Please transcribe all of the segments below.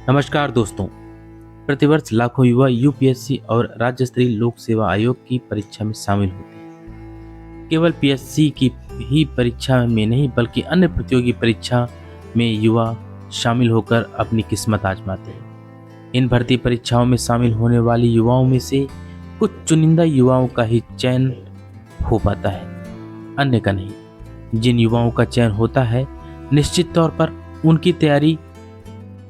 नमस्कार दोस्तों। प्रतिवर्ष लाखों युवा यूपीएससी और राज्य स्तरीय लोक सेवा आयोग की परीक्षा में शामिल होते हैं। केवल पीएससी की ही परीक्षा में नहीं बल्कि अन्य प्रतियोगी परीक्षा में युवा शामिल होकर अपनी किस्मत आजमाते हैं। इन भर्ती परीक्षाओं में शामिल होने वाले युवाओं में से कुछ चुनिंदा युवाओं का ही चयन हो पाता है, अन्य का नहीं। जिन युवाओं का चयन होता है निश्चित तौर पर उनकी तैयारी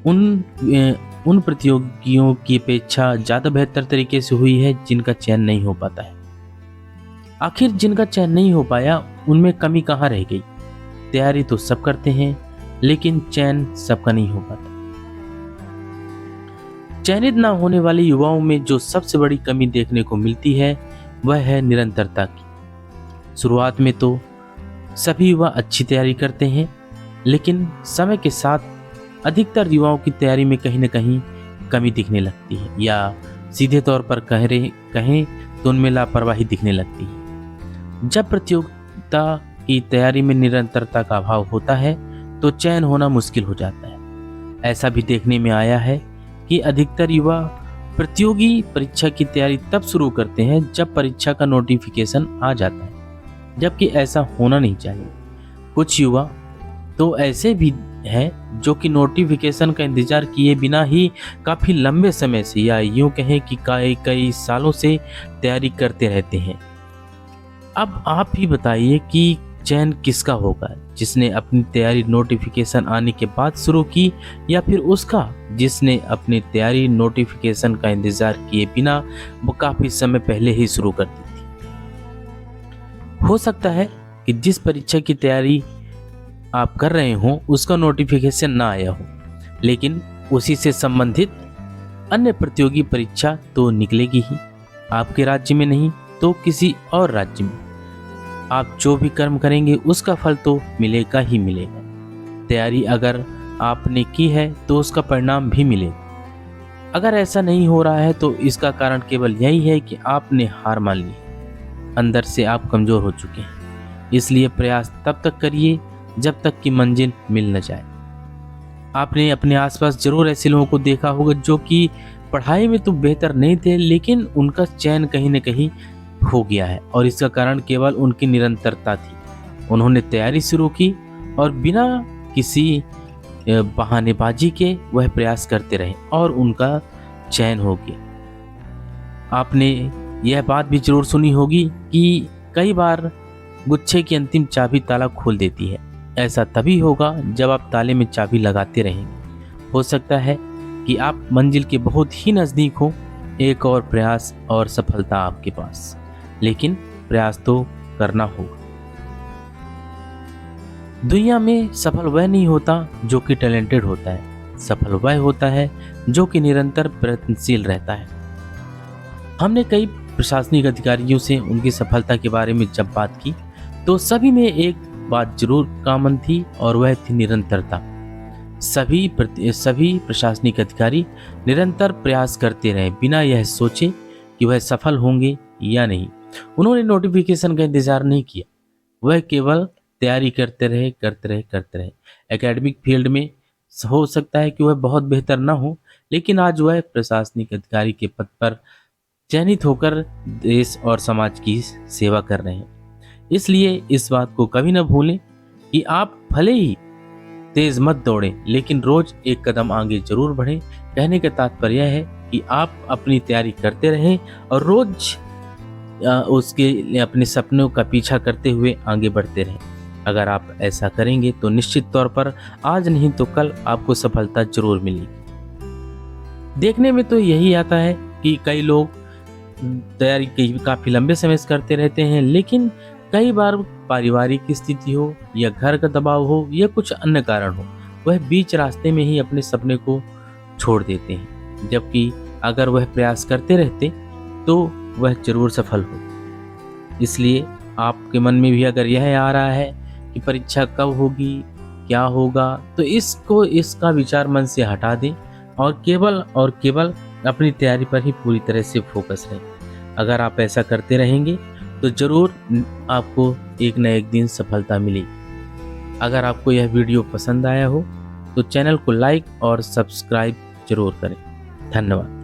उन प्रतियोगियों की अपेक्षा ज़्यादा बेहतर तरीके से हुई है जिनका चयन नहीं हो पाता है। आखिर जिनका चयन नहीं हो पाया उनमें कमी कहाँ रह गई? तैयारी तो सब करते हैं लेकिन चयन सबका नहीं हो पाता। चयनित ना होने वाले युवाओं में जो सबसे बड़ी कमी देखने को मिलती है वह है निरंतरता की। शुरुआत में तो सभी युवा अच्छी तैयारी करते हैं, लेकिन समय के साथ अधिकतर युवाओं की तैयारी में कहीं न कहीं कमी दिखने लगती है, या सीधे तौर पर कहें तो उनमें लापरवाही दिखने लगती है। जब प्रतियोगिता की तैयारी में निरंतरता का अभाव होता है तो चयन होना मुश्किल हो जाता है। ऐसा भी देखने में आया है कि अधिकतर युवा प्रतियोगी परीक्षा की तैयारी तब शुरू करते हैं जब परीक्षा का नोटिफिकेशन आ जाता है, जबकि ऐसा होना नहीं चाहिए। कुछ युवा तो ऐसे भी हैं जो कि नोटिफिकेशन का इंतजार किए बिना ही काफ़ी लंबे समय से, या यूं कहें कि कई सालों से तैयारी करते रहते हैं। अब आप ही बताइए कि चयन किसका होगा, जिसने अपनी तैयारी नोटिफिकेशन आने के बाद शुरू की, या फिर उसका जिसने अपनी तैयारी नोटिफिकेशन का इंतजार किए बिना वो काफ़ी समय पहले ही शुरू कर दी थी। हो सकता है कि जिस परीक्षा की तैयारी आप कर रहे हो उसका नोटिफिकेशन ना आया हो, लेकिन उसी से संबंधित अन्य प्रतियोगी परीक्षा तो निकलेगी ही। आपके राज्य में नहीं तो किसी और राज्य में आप जो भी कर्म करेंगे उसका फल तो मिलेगा ही मिलेगा। तैयारी अगर आपने की है तो उसका परिणाम भी मिलेगा। अगर ऐसा नहीं हो रहा है तो इसका कारण केवल यही है कि आपने हार मान ली, अंदर से आप कमज़ोर हो चुके हैं। इसलिए प्रयास तब तक करिए जब तक कि मंजिल मिल न जाए। आपने अपने आसपास जरूर ऐसे लोगों को देखा होगा जो कि पढ़ाई में तो बेहतर नहीं थे, लेकिन उनका चयन कहीं न कहीं हो गया है, और इसका कारण केवल उनकी निरंतरता थी। उन्होंने तैयारी शुरू की और बिना किसी बहानेबाजी के वह प्रयास करते रहे और उनका चयन हो गया। आपने यह बात भी जरूर सुनी होगी कि कई बार गुच्छे की अंतिम चाबी ताला खोल देती है। ऐसा तभी होगा जब आप ताले में चाबी लगाते रहेंगे। हो सकता है कि आप मंजिल के बहुत ही नज़दीक हो, एक और प्रयास और सफलता आपके पास, लेकिन प्रयास तो करना होगा। दुनिया में सफल वह नहीं होता जो कि टैलेंटेड होता है, सफल वह होता है जो कि निरंतर प्रयत्नशील रहता है। हमने कई प्रशासनिक अधिकारियों से उनकी सफलता के बारे में जब बात की तो सभी में एक बात जरूर कॉमन थी, और वह थी निरंतरता। सभी प्रशासनिक अधिकारी निरंतर प्रयास करते रहे बिना यह सोचे कि वह सफल होंगे या नहीं। उन्होंने नोटिफिकेशन का इंतजार नहीं किया, वह केवल तैयारी करते रहे। एकेडमिक फील्ड में हो सकता है कि वह बहुत बेहतर ना हो, लेकिन आज वह प्रशासनिक अधिकारी के पद पर चयनित होकर देश और समाज की सेवा कर रहे हैं। इसलिए इस बात को कभी न भूलें कि आप भले ही तेज मत दौड़ें, लेकिन रोज एक कदम आगे जरूर बढ़ें। कहने का तात्पर्य है कि आप अपनी तैयारी करते रहें और रोज उसके अपने सपनों का पीछा करते हुए आगे बढ़ते रहें। अगर आप ऐसा करेंगे तो निश्चित तौर पर आज नहीं तो कल आपको सफलता जरूर मिलेगी। देखने में तो यही आता है कि कई लोग तैयारी काफ़ी लंबे समय से करते रहते हैं, लेकिन कई बार पारिवारिक स्थिति हो या घर का दबाव हो या कुछ अन्य कारण हो, वह बीच रास्ते में ही अपने सपने को छोड़ देते हैं। जबकि अगर वह प्रयास करते रहते तो वह जरूर सफल हो। इसलिए आपके मन में भी अगर यह आ रहा है कि परीक्षा कब होगी, क्या होगा, तो इसका विचार मन से हटा दें और केवल अपनी तैयारी पर ही पूरी तरह से फोकस रहें। अगर आप ऐसा करते रहेंगे तो जरूर आपको एक न एक दिन सफलता मिलेगी। अगर आपको यह वीडियो पसंद आया हो तो चैनल को लाइक और सब्सक्राइब जरूर करें। धन्यवाद।